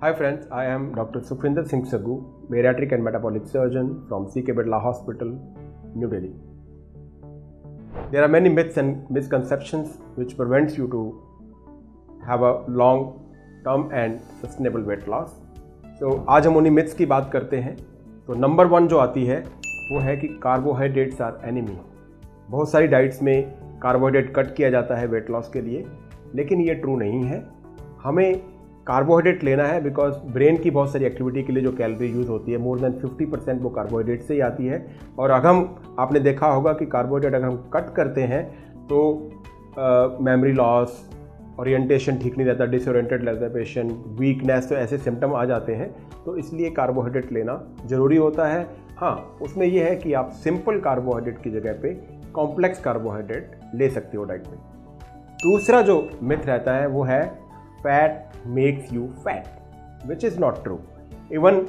Hi friends, I am Dr. Sukhvinder Singh Saggu, bariatric and metabolic surgeon from C.K. Birla Hospital, New Delhi. There are many myths and misconceptions which prevents you to have a long-term and sustainable weight loss. So आज हम उन्हीं myths की बात करते हैं. तो number 1 जो आती है वो है कि कार्बोहाइड्रेट्स आर एनिमी. बहुत सारी डाइट्स में कार्बोहाइड्रेट कट किया जाता है वेट लॉस के लिए, लेकिन ये ट्रू नहीं है. हमें कार्बोहाइड्रेट लेना है बिकॉज ब्रेन की बहुत सारी एक्टिविटी के लिए जो कैलोरी यूज़ होती है मोर देन 50% वो कार्बोहाइड्रेट से ही आती है. और अगर आपने देखा होगा कि कार्बोहाइड्रेट अगर हम कट करते हैं तो मेमोरी लॉस, ओरिएंटेशन ठीक नहीं रहता, डिसओरिएंटेड रहता है पेशेंट, वीकनेस, तो ऐसे सिम्टम आ जाते हैं. तो इसलिए कार्बोहाइड्रेट लेना ज़रूरी होता है. हाँ, उसमें यह है कि आप सिंपल कार्बोहाइड्रेट की जगह पे कॉम्प्लेक्स कार्बोहाइड्रेट ले सकते हो डाइट में. दूसरा जो मिथ रहता है वो है fat makes you fat, which is not true. Even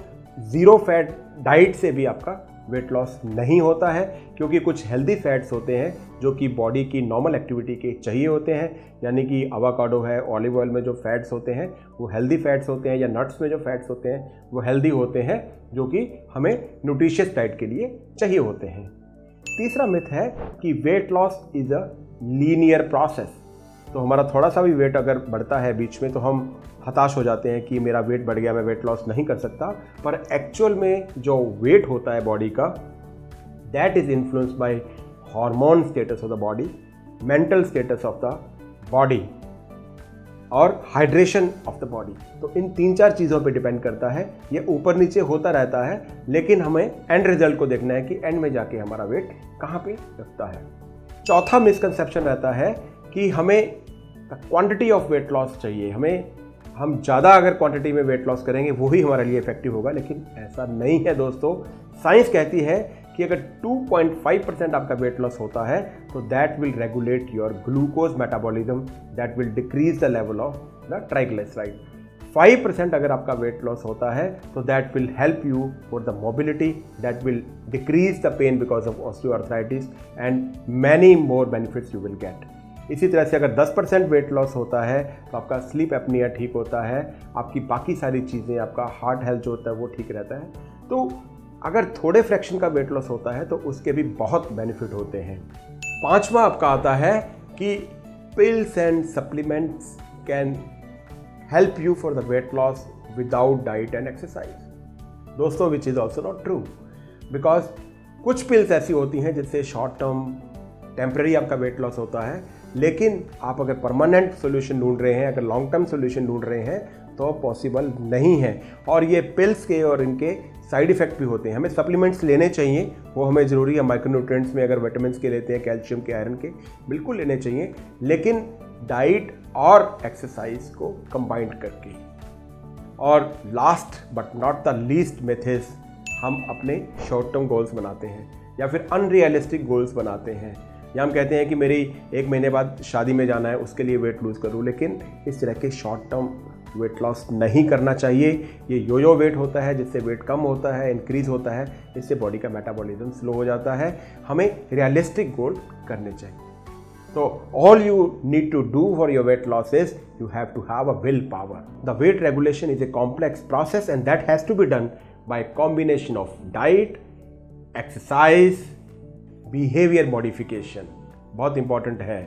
zero fat diet से भी आपका वेट लॉस नहीं होता है, क्योंकि कुछ हेल्दी फैट्स होते हैं जो कि बॉडी की नॉर्मल एक्टिविटी के चाहिए होते हैं. यानी कि अवाकाडो है, ऑलिव ऑयल में जो फैट्स होते हैं वो हेल्दी फैट्स होते हैं, या नट्स में जो फैट्स होते हैं वो हेल्दी होते हैं, जो कि हमें न्यूट्रिशियस डाइट के लिए चाहिए होते हैं. तीसरा मिथ है कि weight loss is a linear process. तो हमारा थोड़ा सा भी वेट अगर बढ़ता है बीच में तो हम हताश हो जाते हैं कि मेरा वेट बढ़ गया, मैं वेट लॉस नहीं कर सकता. पर एक्चुअल में जो वेट होता है बॉडी का, that is influenced by hormone status of the body, mental status of the body और हाइड्रेशन ऑफ द बॉडी. तो इन 3-4 चीज़ों पे डिपेंड करता है. ये ऊपर नीचे होता रहता है, लेकिन हमें एंड रिजल्ट को देखना है कि एंड में जाके हमारा वेट कहाँ पे रखता है. चौथा मिसकंसेप्शन रहता है कि हमें क्वांटिटी ऑफ वेट लॉस चाहिए, हम ज़्यादा अगर क्वांटिटी में वेट लॉस करेंगे वो ही हमारे लिए इफेक्टिव होगा. लेकिन ऐसा नहीं है दोस्तों. साइंस कहती है कि अगर 2.5% आपका वेट लॉस होता है तो that will regulate your glucose metabolism, that will decrease the level of the triglyceride. 5% अगर आपका वेट लॉस होता है तो that will help you for the mobility, that will decrease the pain because of osteoarthritis and many more benefits you will get. इसी तरह से अगर 10% wait loss होता है तो आपका स्लीप एपनिया ठीक होता है, आपकी बाकी सारी चीज़ें, आपका हार्ट हेल्थ जो होता है वो ठीक रहता है. तो अगर थोड़े फ्रैक्शन का वेट लॉस होता है तो उसके भी बहुत बेनिफिट होते हैं. 5वां आपका आता है कि pills and supplements can help you for the weight loss without diet and exercise. दोस्तों, which is also not true, because कुछ पिल्स ऐसी होती हैं जिससे शॉर्ट टर्म टेम्प्रेरी आपका वेट लॉस होता है, लेकिन आप अगर परमानेंट सोल्यूशन ढूंढ रहे हैं, अगर लॉन्ग टर्म सोल्यूशन ढूंढ रहे हैं तो पॉसिबल नहीं है. और ये पिल्स के और इनके साइड इफ़ेक्ट भी होते हैं. हमें सप्लीमेंट्स लेने चाहिए, वो हमें ज़रूरी है. माइक्रोन्यूट्रिएंट्स में अगर विटामिन के लेते हैं, कैल्शियम के, आयरन के, बिल्कुल लेने चाहिए, लेकिन डाइट और एक्सरसाइज को कंबाइन करके. और last but not the least myth is हम अपने शॉर्ट टर्म गोल्स बनाते हैं या फिर अनरियलिस्टिक गोल्स बनाते हैं, या हम कहते हैं कि मेरी 1 महीने बाद शादी में जाना है, उसके लिए वेट लूज़ करूँ. लेकिन इस तरह के शॉर्ट टर्म वेट लॉस नहीं करना चाहिए. ये योयो वेट होता है जिससे वेट कम होता है, इंक्रीज़ होता है, इससे बॉडी का मेटाबॉलिज्म स्लो हो जाता है. हमें रियलिस्टिक गोल करने चाहिए. तो all you need to do for your weight loss is you have to have a will power. The weight regulation is a complex process and that has to be done by combination of diet, exercise, behaviour modification. बहुत important है.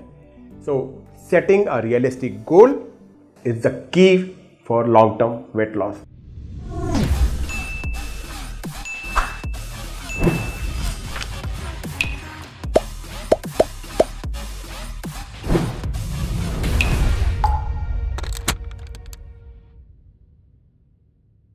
So setting a realistic goal is the key for long term weight loss.